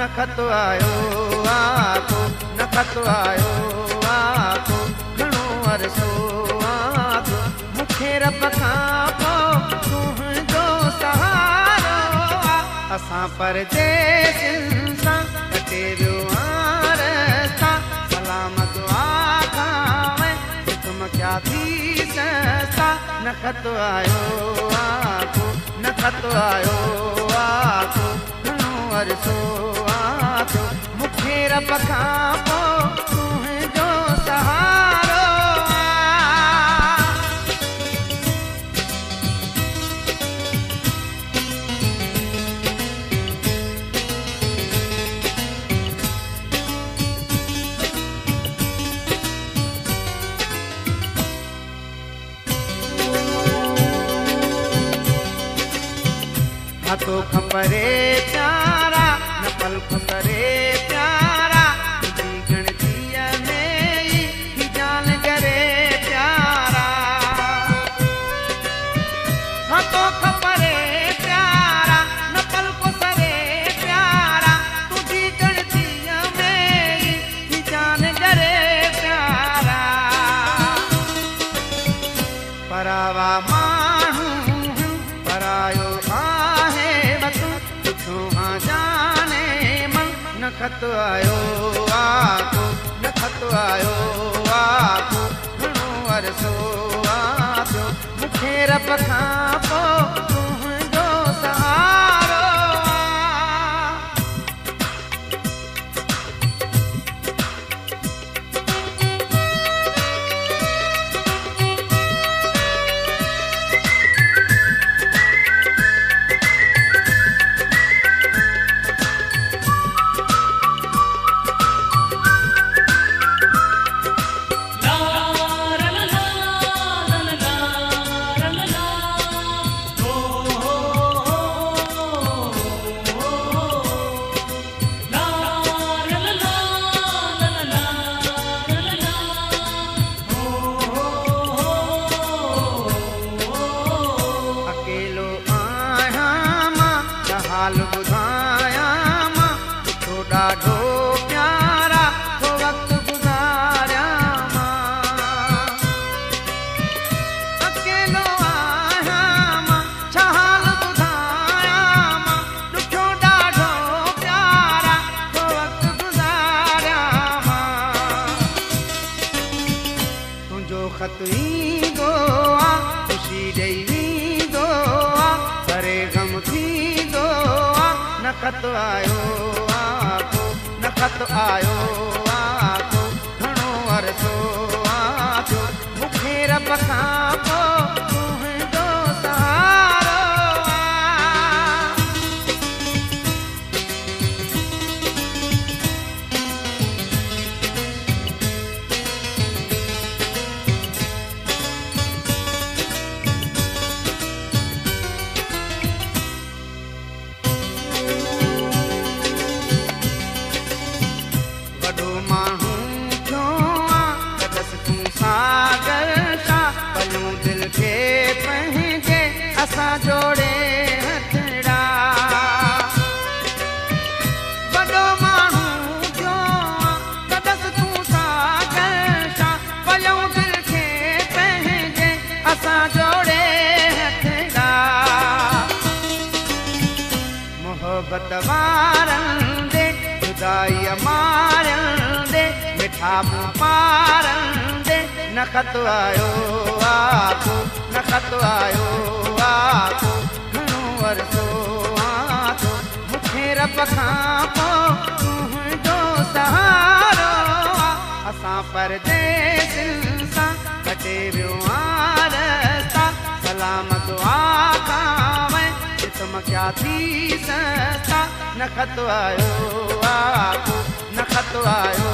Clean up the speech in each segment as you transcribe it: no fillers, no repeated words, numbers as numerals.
नखत आयो आको, नखत आयो आको, घणो अरसो आको, मूंखे रब खां पोइ तुंहिंजो सहारो आ। असां परदेसियुनि सां कटे वियो रस्ता, सलामत आखां तुम क्या थी सस्ता। नखत आयो आको, नखत आयो आको, घणो अरसो आको, मूंखे रब खां पोइ तुंहिंजो सहारो आ। हाथों खपरे प्यारा न पल खपरे प्यारा, तुझी गणतीअ में ही जान करे प्यारा। हाथों खपरे प्यारा न पल खपरे प्यारा, तुझी गणतीअ में ही जान करे प्यारा। परावा माण्हू परायो जाने मन, नखत आयो आको, नखत आयो आको, घणो अरसो आको, मूंखे रब खां पोइ तुंहिंजो सहारो आ। हाल बुधाया मां तो ॾाढो प्यारा तो वक्त गुज़ारिया मां। अकेलो आया मां छा हाल बुधाया मां, ॾुखियो ॾाढो प्यारा तो वक्त गुज़ारिया मां। तुंहिंजो ख़त ईंदो आ, ख़ुशी ॾेई वेंदो आ, करे गम थींदो आ। नखत आयो आको, नखत आयो आको, घणो अरसो आको, मूंखे रब खां पोइ तुंहिंजो सहारो आ। वॾो माण्हू थियो आ कदसि तूं सागर छा, पलूं दिलि खे पंहिंजे असां जोड़े हथड़ा। वॾो माण्हू थियो आ कदसि तूं सागर छा, पलूं दिलि खे पंहिंजे असां जोड़े हथड़ा। मोहबत वारनि दे जुदाई मारनि दे, मिठा मुंहुं पारनि दे, नखत आयो आको, नखत आयो आको, घणो अरसो आको, मूंखे रब खां पोइ तुंहिंजो सहारो आ। असां परदेसियुनि सां कटे वियो रस्ता, सलामत आखां तुम क्या थी सस्ता। नखत आयो आको, नखत आयो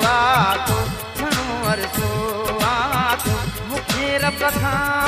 आको, घणो अरसो आको, मूंखे रब खां